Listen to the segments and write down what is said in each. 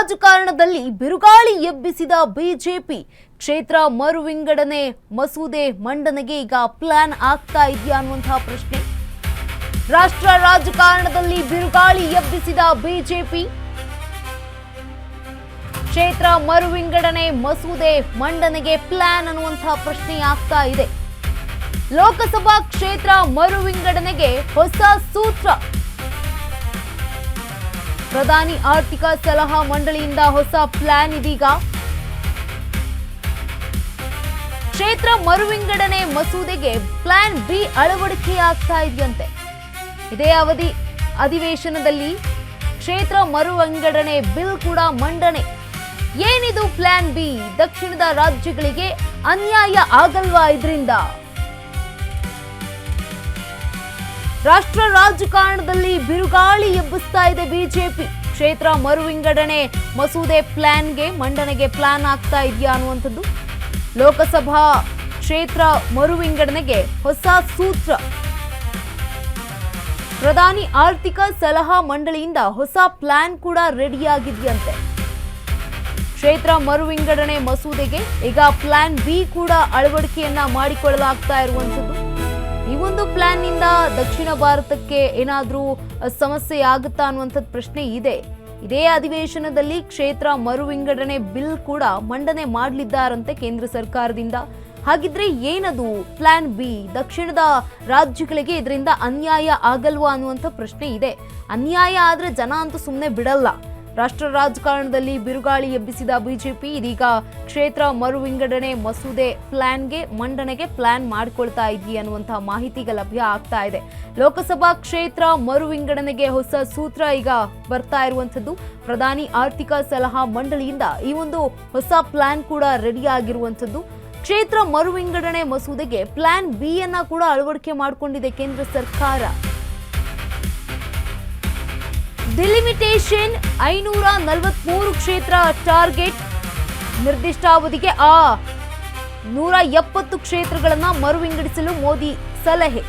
ರಾಜಕಾರಣದಲ್ಲಿ ಬಿರುಗಾಳಿ ಎಬ್ಬಿಸಿದ ಬಿಜೆಪಿ ಕ್ಷೇತ್ರ ಮರು ವಿಂಗಡಣೆ ಮಸೂದೆ ಮಂಡನೆಗೆ ಈಗ ಪ್ಲಾನ್ ಆಗ್ತಾ ಇದೆಯಾ ಅನ್ನುವಂತಹ ಪ್ರಶ್ನೆ. ರಾಷ್ಟ್ರ ರಾಜಕಾರಣದಲ್ಲಿ ಬಿರುಗಾಳಿ ಎಬ್ಬಿಸಿದ ಬಿಜೆಪಿ ಕ್ಷೇತ್ರ ಮರು ವಿಂಗಡಣೆ ಮಸೂದೆ ಮಂಡನೆಗೆ ಪ್ಲಾನ್ ಅನ್ನುವಂತಹ ಪ್ರಶ್ನೆ ಆಗ್ತಾ ಇದೆ. ಲೋಕಸಭಾ ಕ್ಷೇತ್ರ ಮರು ವಿಂಗಡಣೆಗೆ ಹೊಸ ಸೂತ್ರ. ಪ್ರಧಾನಿ ಆರ್ಥಿಕ ಸಲಹಾ ಮಂಡಳಿಯಿಂದ ಹೊಸ ಪ್ಲಾನ್ ಇದೀಗ. ಕ್ಷೇತ್ರ ಮರು ವಿಂಗಡಣೆ ಮಸೂದೆಗೆ ಪ್ಲಾನ್ ಬಿ ಅಳವಡಿಕೆಯಾಗ್ತಾ ಇದೆಯಂತೆ. ಇದೇ ಅಧಿವೇಶನದಲ್ಲಿ ಕ್ಷೇತ್ರ ಮರು ವಿಂಗಡಣೆ ಬಿಲ್ ಕೂಡ ಮಂಡನೆ. ಏನಿದು ಪ್ಲಾನ್ ಬಿ? ದಕ್ಷಿಣದ ರಾಜ್ಯಗಳಿಗೆ ಅನ್ಯಾಯ ಆಗಲ್ವಾ ಇದರಿಂದ? ರಾಷ್ಟ್ರ ರಾಜಕಾರಣದಲ್ಲಿ ಬಿರುಗಾಳಿ ಎಬ್ಬಿಸ್ತಾ ಇದೆ ಬಿಜೆಪಿ. ಕ್ಷೇತ್ರ ಮರು ವಿಂಗಡಣೆ ಮಸೂದೆ ಮಂಡನೆಗೆ ಪ್ಲಾನ್ ಆಗ್ತಾ ಇದೆಯಾ ಅನ್ನುವಂಥದ್ದು. ಲೋಕಸಭಾ ಕ್ಷೇತ್ರ ಮರು ವಿಂಗಡಣೆಗೆ ಹೊಸ ಸೂತ್ರ. ಪ್ರಧಾನಿ ಆರ್ಥಿಕ ಸಲಹಾ ಮಂಡಳಿಯಿಂದ ಹೊಸ ಪ್ಲಾನ್ ಕೂಡ ರೆಡಿಯಾಗಿದೆಯಂತೆ. ಕ್ಷೇತ್ರ ಮರು ವಿಂಗಡಣೆ ಮಸೂದೆಗೆ ಈಗ ಪ್ಲಾನ್ ಬಿ ಕೂಡ ಅಳವಡಿಕೆಯನ್ನ ಮಾಡಿಕೊಳ್ಳಲಾಗ್ತಾ ಇರುವಂಥದ್ದು. ಈ ಒಂದು ಪ್ಲಾನ್ ನಿಂದ ದಕ್ಷಿಣ ಭಾರತಕ್ಕೆ ಏನಾದ್ರೂ ಸಮಸ್ಯೆ ಆಗುತ್ತಾ ಅನ್ನುವಂಥದ್ದು ಪ್ರಶ್ನೆ ಇದೆ. ಇದೇ ಅಧಿವೇಶನದಲ್ಲಿ ಕ್ಷೇತ್ರ ಮರು ವಿಂಗಡಣೆ ಬಿಲ್ ಕೂಡ ಮಂಡನೆ ಮಾಡಲಿದ್ದಾರಂತೆ ಕೇಂದ್ರ ಸರ್ಕಾರದಿಂದ. ಹಾಗಿದ್ರೆ ಏನದು ಪ್ಲಾನ್ ಬಿ? ದಕ್ಷಿಣದ ರಾಜ್ಯಗಳಿಗೆ ಇದರಿಂದ ಅನ್ಯಾಯ ಆಗಲ್ವಾ ಅನ್ನುವಂಥ ಪ್ರಶ್ನೆ ಇದೆ. ಅನ್ಯಾಯ ಆದ್ರೆ ಜನ ಅಂತೂ ಸುಮ್ಮನೆ ಬಿಡಲ್ಲ. ರಾಷ್ಟ್ರ ರಾಜಕಾರಣದಲ್ಲಿ ಬಿರುಗಾಳಿ ಎಬ್ಬಿಸಿದ ಬಿಜೆಪಿ ಇದೀಗ ಕ್ಷೇತ್ರ ಮರು ವಿಂಗಡಣೆ ಮಸೂದೆ ಮಂಡನೆಗೆ ಪ್ಲಾನ್ ಮಾಡಿಕೊಳ್ತಾ ಇದೆಯಾ ಅನ್ನುವಂತಹ ಮಾಹಿತಿಗೆ ಲಭ್ಯ ಆಗ್ತಾ ಇದೆ. ಲೋಕಸಭಾ ಕ್ಷೇತ್ರ ಮರು ವಿಂಗಡಣೆಗೆ ಹೊಸ ಸೂತ್ರ ಈಗ ಬರ್ತಾ ಇರುವಂತದ್ದು. ಪ್ರಧಾನಿ ಆರ್ಥಿಕ ಸಲಹಾ ಮಂಡಳಿಯಿಂದ ಈ ಒಂದು ಹೊಸ ಪ್ಲಾನ್ ಕೂಡ ರೆಡಿ ಆಗಿರುವಂತದ್ದು. ಕ್ಷೇತ್ರ ಮರು ವಿಂಗಡಣೆ ಮಸೂದೆಗೆ ಪ್ಲಾನ್ ಬಿ ಯನ್ನ ಕೂಡ ಅಳವಡಿಕೆ ಮಾಡಿಕೊಂಡಿದೆ ಕೇಂದ್ರ ಸರ್ಕಾರ. ಡಿಲಿಮಿಟೇಷನ್ 543 ಕ್ಷೇತ್ರ ಟಾರ್ಗೆಟ್. ನಿರ್ದಿಷ್ಟ ಅವಧಿಗೆ 170 ಕ್ಷೇತ್ರಗಳನ್ನ ಮರು ವಿಂಗಡಿಸಲು ಮೋದಿ ಸಲಹೆ.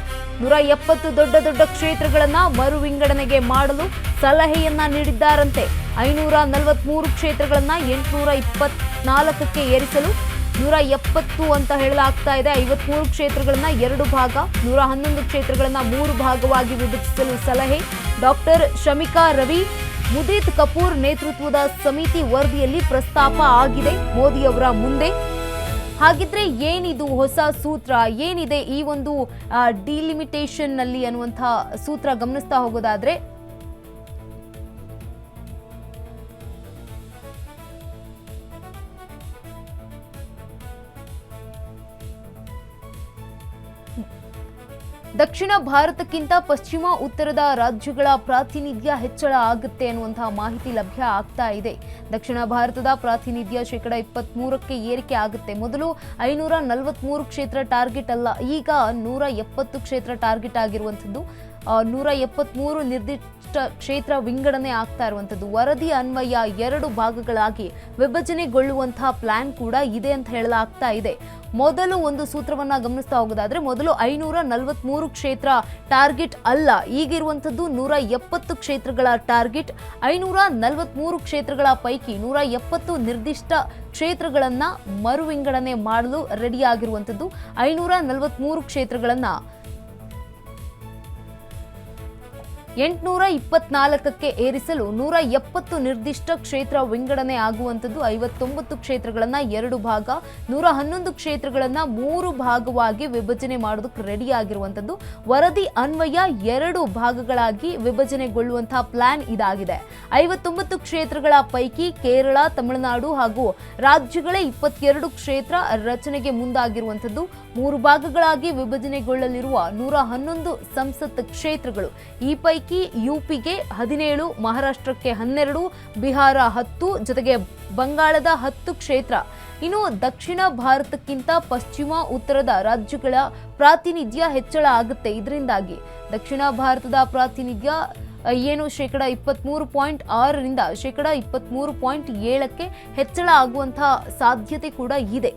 170 ದೊಡ್ಡ ಕ್ಷೇತ್ರಗಳನ್ನ ಮರು ವಿಂಗಡಣೆಗೆ ಮಾಡಲು ಸಲಹೆಯನ್ನ ನೀಡಿದ್ದಾರಂತೆ. 543 ಕ್ಷೇತ್ರಗಳನ್ನ 824ಕ್ಕೆ ಏರಿಸಲು 170 ಅಂತ ಹೇಳಲಾಗ್ತಾ ಇದೆ. 53 ಕ್ಷೇತ್ರಗಳನ್ನ 2 ಭಾಗ, 111 ಕ್ಷೇತ್ರಗಳನ್ನ 3 ಭಾಗವಾಗಿ ವಿಭಜಿಸಲು ಸಲಹೆ. ಡಾಕ್ಟರ್ ಶಮಿಕಾ ರವಿ, ಮುದೀತ್ ಕಪೂರ್ ನೇತೃತ್ವದ ಸಮಿತಿ ವರದಿಯಲ್ಲಿ ಪ್ರಸ್ತಾಪ ಆಗಿದೆ ಮೋದಿ ಅವರ ಮುಂದೆ. ಹಾಗಿದ್ರೆ ಏನಿದು ಹೊಸ ಸೂತ್ರ? ಏನಿದೆ ಈ ಒಂದು ಡಿಲಿಮಿಟೇಷನ್ ನಲ್ಲಿ ಅನ್ನುವಂತಹ ಸೂತ್ರ ಗಮನಿಸ್ತಾ ಹೋಗೋದಾದ್ರೆ, ದಕ್ಷಿಣ ಭಾರತಕ್ಕಿಂತ ಪಶ್ಚಿಮ ಉತ್ತರದ ರಾಜ್ಯಗಳ ಪ್ರಾತಿನಿಧ್ಯ ಹೆಚ್ಚಳ ಆಗುತ್ತೆ ಅನ್ನುವಂತಹ ಮಾಹಿತಿ ಲಭ್ಯ ಆಗ್ತಾ ಇದೆ. ದಕ್ಷಿಣ ಭಾರತದ ಪ್ರಾತಿನಿಧ್ಯ 23% ಏರಿಕೆ ಆಗುತ್ತೆ. ಮೊದಲು 543 ಕ್ಷೇತ್ರ ಟಾರ್ಗೆಟ್ ಅಲ್ಲ, ಈಗ 170 ಕ್ಷೇತ್ರ ಟಾರ್ಗೆಟ್ ಆಗಿರುವಂಥದ್ದು. 173 ನಿರ್ದಿಷ್ಟ ಕ್ಷೇತ್ರ ವಿಂಗಡಣೆ ಆಗ್ತಾ ಇರುವಂಥದ್ದು. ವರದಿ ಅನ್ವಯ 2 ಭಾಗಗಳಾಗಿ ವಿಭಜನೆಗೊಳ್ಳುವಂತಹ ಪ್ಲಾನ್ ಕೂಡ ಇದೆ ಅಂತ ಹೇಳಲಾಗ್ತಾ ಇದೆ. ಮೊದಲು ಒಂದು ಸೂತ್ರವನ್ನ ಗಮನಿಸ್ತಾ ಹೋಗೋದಾದ್ರೆ, ಮೊದಲು 543 ಕ್ಷೇತ್ರ ಟಾರ್ಗೆಟ್ ಅಲ್ಲ, ಈಗಿರುವಂಥದ್ದು 170 ಕ್ಷೇತ್ರಗಳ ಟಾರ್ಗೆಟ್. 543 ಕ್ಷೇತ್ರಗಳ ಪೈಕಿ 170 ನಿರ್ದಿಷ್ಟ ಕ್ಷೇತ್ರಗಳನ್ನ ಮರು ವಿಂಗಡಣೆ ಮಾಡಲು ರೆಡಿ ಆಗಿರುವಂಥದ್ದು. 543 ಕ್ಷೇತ್ರಗಳನ್ನ 824ಕ್ಕೆ ಏರಿಸಲು 170 ನಿರ್ದಿಷ್ಟ ಕ್ಷೇತ್ರ ವಿಂಗಡಣೆ ಆಗುವಂಥದ್ದು. 59 ಕ್ಷೇತ್ರಗಳನ್ನ 2 ಭಾಗ, 111 ಕ್ಷೇತ್ರಗಳನ್ನ 3 ಭಾಗವಾಗಿ ವಿಭಜನೆ ಮಾಡೋದಕ್ಕೆ ರೆಡಿ ಆಗಿರುವಂಥದ್ದು. ವರದಿ ಅನ್ವಯ 2 ಭಾಗಗಳಾಗಿ ವಿಭಜನೆಗೊಳ್ಳುವಂತಹ ಪ್ಲಾನ್ ಇದಾಗಿದೆ. 59 ಕ್ಷೇತ್ರಗಳ ಪೈಕಿ ಕೇರಳ, ತಮಿಳುನಾಡು ಹಾಗೂ ರಾಜ್ಯಗಳೇ 22 ಕ್ಷೇತ್ರ ರಚನೆಗೆ ಮುಂದಾಗಿರುವಂಥದ್ದು. 3 ಭಾಗಗಳಾಗಿ ವಿಭಜನೆಗೊಳ್ಳಲಿರುವ 111 ಸಂಸತ್ ಕ್ಷೇತ್ರಗಳು. ಈ ಪೈಕಿ ಯುಪಿಗೆ 17, ಮಹಾರಾಷ್ಟ್ರಕ್ಕೆ 12, ಬಿಹಾರ 10, ಜೊತೆಗೆ ಬಂಗಾಳದ 10 ಕ್ಷೇತ್ರ. ಇನ್ನು ದಕ್ಷಿಣ ಭಾರತಕ್ಕಿಂತ ಪಶ್ಚಿಮ ಉತ್ತರದ ರಾಜ್ಯಗಳ ಪ್ರಾತಿನಿಧ್ಯ ಹೆಚ್ಚಳ ಆಗುತ್ತೆ. ಇದರಿಂದಾಗಿ ದಕ್ಷಿಣ ಭಾರತದ ಪ್ರಾತಿನಿಧ್ಯ ಏನು 23.6ರಿಂದ 23.7ಕ್ಕೆ ಹೆಚ್ಚಳ ಆಗುವಂತಹ ಸಾಧ್ಯತೆ ಕೂಡ ಇದೆ.